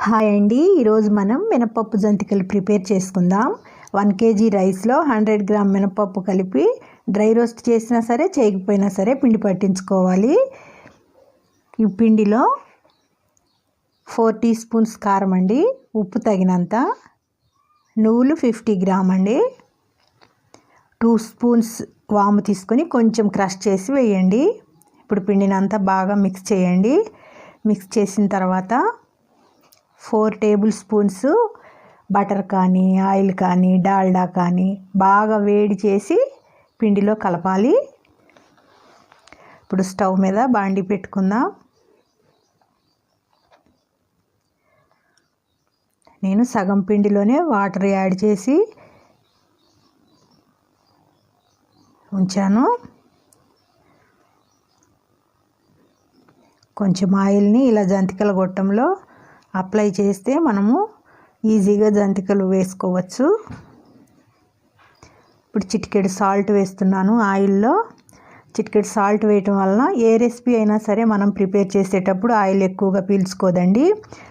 Hi అండి, ఈరోజు మనం మినపప్పు జంతికలు ప్రిపేర్ చేసుకుందాం. 1 కేజీ రైస్లో 100 గ్రామ్ మినపప్పు కలిపి డ్రై రోస్ట్ చేసినా సరే చేయకపోయినా సరే పిండి పట్టించుకోవాలి. ఈ పిండిలో 4 టీ స్పూన్స్ కారం అండి, ఉప్పు తగినంత, నువ్వులు 50 గ్రామ్ అండి, 2 స్పూన్స్ వాము తీసుకొని కొంచెం క్రష్ చేసి వేయండి. ఇప్పుడు పిండిని అంతా బాగా మిక్స్ చేయండి. మిక్స్ చేసిన తర్వాత 4 టేబుల్ స్పూన్స్ బటర్ కానీ ఆయిల్ కానీ డాల్డా కానీ బాగా వేడి చేసి పిండిలో కలపాలి. ఇప్పుడు స్టవ్ మీద బాండి పెట్టుకుందాం. నేను సగం పిండిలోనే వాటర్ యాడ్ చేసి ఉంచాను. కొంచెం ఆయిల్ని ఇలా జంతికల గొట్టంలో అప్లై చేస్తే మనము ఈజీగా జంతికలు వేసుకోవచ్చు. ఇప్పుడు చిటికెడు సాల్ట్ వేస్తున్నాను ఆయిల్లో. చిటికెడు సాల్ట్ వేయటం వలన ఏ రెసిపీ అయినా సరే మనం ప్రిపేర్ చేసేటప్పుడు ఆయిల్ ఎక్కువగా పీల్చుకోదండి.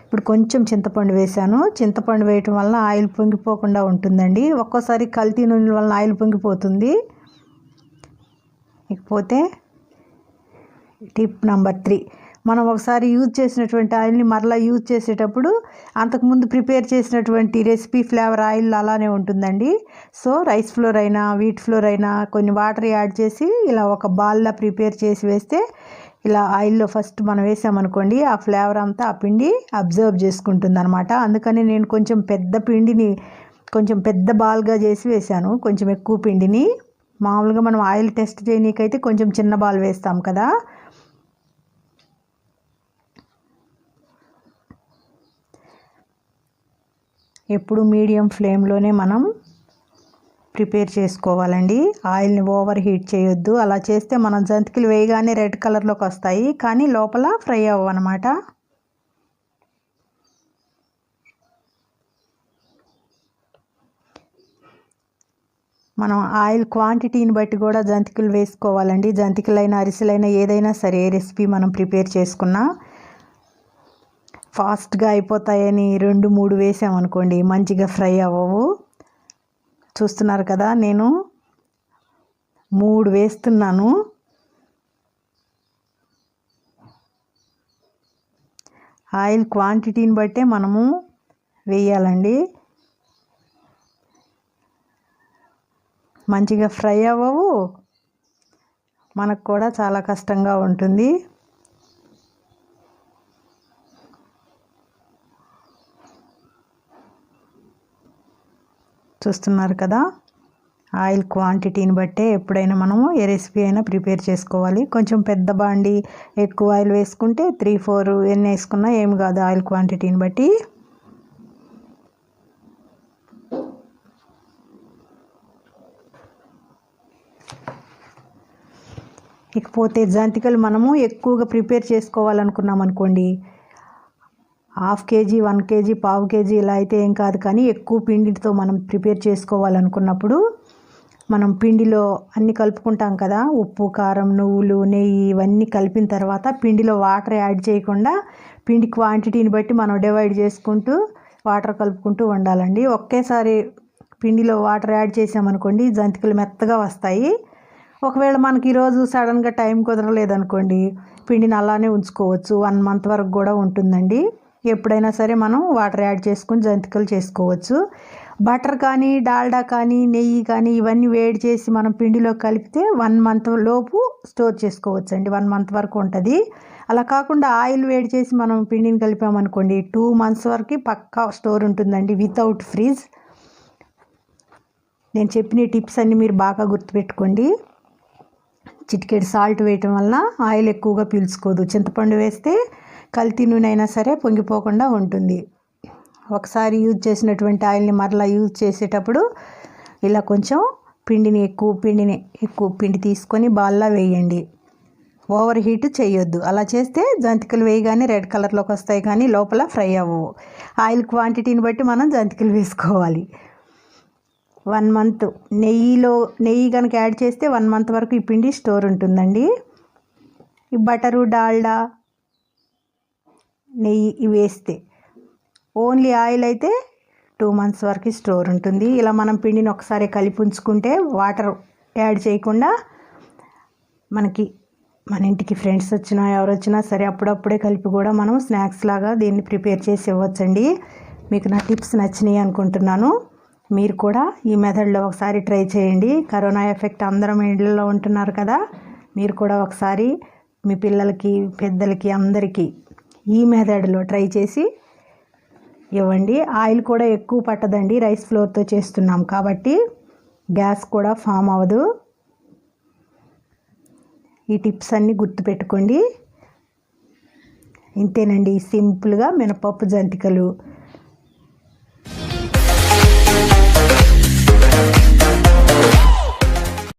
ఇప్పుడు కొంచెం చింతపండు వేసాను. చింతపండు వేయటం వలన ఆయిల్ పొంగిపోకుండా ఉంటుందండి. ఒక్కోసారి కల్తీ నూనెల వలన ఆయిల్ పొంగిపోతుంది. ఇకపోతే టిప్ నెంబర్ 3, మనం ఒకసారి యూజ్ చేసినటువంటి ఆయిల్ని మరలా యూజ్ చేసేటప్పుడు అంతకుముందు ప్రిపేర్ చేసినటువంటి రెసిపీ ఫ్లేవర్ ఆయిల్ అలానే ఉంటుందండి. సో రైస్ ఫ్లోర్ అయినా వీట్ ఫ్లోర్ అయినా కొన్ని వాటర్ యాడ్ చేసి ఇలా ఒక బాల్లా ప్రిపేర్ చేసి వేస్తే ఇలా ఆయిల్లో ఫస్ట్ మనం వేసామనుకోండి ఆ ఫ్లేవర్ అంతా ఆ పిండి అబ్జర్వ్ చేసుకుంటుంది అనమాట. అందుకని నేను కొంచెం పెద్ద పిండిని కొంచెం పెద్ద బాల్గా చేసి వేసాను, కొంచెం ఎక్కువ పిండిని. మామూలుగా మనం ఆయిల్ టెస్ట్ చేయనీకైతే కొంచెం చిన్న బాల్ వేస్తాం కదా. ఎప్పుడు మీడియం ఫ్లేమ్లోనే మనం ప్రిపేర్ చేసుకోవాలండి. ఆయిల్ని ఓవర్ హీట్ చేయొద్దు. అలా చేస్తే మనం జంతికలు వేయగానే రెడ్ కలర్లోకి వస్తాయి, కానీ లోపల ఫ్రై అవ్వనమాట. మనం ఆయిల్ క్వాంటిటీని బట్టి కూడా జంతికలు వేసుకోవాలండి. జంతికలైనా అరిసెలైనా ఏదైనా సరే ఏ రెసిపీ మనం ప్రిపేర్ చేసుకున్నా ఫాస్ట్గా అయిపోతాయని 2-3 వేసామనుకోండి మంచిగా ఫ్రై అవ్వవు. చూస్తున్నారు కదా, నేను 3 వేస్తున్నాను. ఆయిల్ క్వాంటిటీని బట్టే మనము వేయాలండి. మంచిగా ఫ్రై అవ్వవు, మనకు కూడా చాలా కష్టంగా ఉంటుంది. చూస్తున్నారు కదా, ఆయిల్ క్వాంటిటీని బట్టే ఎప్పుడైనా మనము ఏ రెసిపీ అయినా ప్రిపేర్ చేసుకోవాలి. కొంచెం పెద్ద బాండి ఎక్కువ ఆయిల్ వేసుకుంటే 3-4 ఎన్ని వేసుకున్నా ఏమి కాదు, ఆయిల్ క్వాంటిటీని బట్టి. ఇకపోతే జంతికలు మనము ఎక్కువగా ప్రిపేర్ చేసుకోవాలనుకున్నాం అనుకోండి, 1/2 కేజీ 1 కేజీ 1/4 కేజీ ఇలా అయితే ఏం కాదు, కానీ ఎక్కువ పిండితో మనం ప్రిపేర్ చేసుకోవాలనుకున్నప్పుడు మనం పిండిలో అన్నీ కలుపుకుంటాం కదా, ఉప్పు కారం నువ్వులు నెయ్యి ఇవన్నీ కలిపిన తర్వాత పిండిలో వాటర్ యాడ్ చేయకుండా పిండి క్వాంటిటీని బట్టి మనం డివైడ్ చేసుకుంటూ వాటర్ కలుపుకుంటూ ఉండాలండి. ఒకేసారి పిండిలో వాటర్ యాడ్ చేసామనుకోండి జంతికలు మెత్తగా వస్తాయి. ఒకవేళ మనకి ఈరోజు సడన్గా టైం కుదరలేదనుకోండి పిండిని అలానే ఉంచుకోవచ్చు, 1 మంత్ వరకు కూడా ఉంటుందండి. ఎప్పుడైనా సరే మనం వాటర్ యాడ్ చేసుకుని జంతికలు చేసుకోవచ్చు. బటర్ కానీ డాల్డా కానీ నెయ్యి కానీ ఇవన్నీ వేడి చేసి మనం పిండిలో కలిపితే 1 మంత్ లోపు స్టోర్ చేసుకోవచ్చు అండి, 1 మంత్ వరకు ఉంటుంది. అలా కాకుండా ఆయిల్ వేడి చేసి మనం పిండిని కలిపామనుకోండి 2 మంత్స్ వరకు పక్కా స్టోర్ ఉంటుందండి వితౌట్ ఫ్రీజ్. నేను చెప్పిన టిప్స్ అన్నీ మీరు బాగా గుర్తుపెట్టుకోండి. చిటికెడు సాల్ట్ వేయటం వల్ల ఆయిల్ ఎక్కువగా పీల్చుకోదు. చింతపండు వేస్తే కల్తీ నూనె అయినా సరే పొంగిపోకుండా ఉంటుంది. ఒకసారి యూజ్ చేసినటువంటి ఆయిల్ని మరలా యూజ్ చేసేటప్పుడు ఇలా కొంచెం ఎక్కువ పిండి తీసుకొని బాల్లా వేయండి. ఓవర్ హీట్ చేయొద్దు. అలా చేస్తే జంతికలు వేయగానే రెడ్ కలర్లోకి వస్తాయి, కానీ లోపల ఫ్రై అవ్వవు. ఆయిల్ క్వాంటిటీని బట్టి మనం జంతికలు వేసుకోవాలి. 1 మంత్ నెయ్యి కనుక యాడ్ చేస్తే 1 మంత్ వరకు ఈ పిండి స్టోర్ ఉంటుందండి. ఈ బటరు డాల్డా నెయ్యి ఇవి వేస్తే ఓన్లీ ఆయిల్ అయితే 2 మంత్స్ వరకు స్టోర్ ఉంటుంది. ఇలా మనం పిండిని ఒకసారి కలిపి ఉంచుకుంటే వాటర్ యాడ్ చేయకుండా మనకి మన ఇంటికి ఫ్రెండ్స్ వచ్చినా ఎవరు వచ్చినా సరే అప్పుడప్పుడే కలిపి కూడా మనం స్నాక్స్ లాగా దీన్ని ప్రిపేర్ చేసి ఇవ్వచ్చండి. మీకు నా టిప్స్ నచ్చినాయి అనుకుంటున్నాను. మీరు కూడా ఈ మెథడ్లో ఒకసారి ట్రై చేయండి. కరోనా ఎఫెక్ట్ అందరం ఇండ్లలో ఉంటున్నారు కదా, మీరు కూడా ఒకసారి మీ పిల్లలకి పెద్దలకి అందరికీ ఈ మెథడ్లో ట్రై చేసి ఇవ్వండి. ఆయిల్ కూడా ఎక్కువ పట్టదండి, రైస్ ఫ్లోర్తో చేస్తున్నాం కాబట్టి గ్యాస్ కూడా ఫామ్ అవ్వదు. ఈ టిప్స్ అన్నీ గుర్తుపెట్టుకోండి. ఇంతేనండి, సింపుల్గా మినపప్పు జంతికలు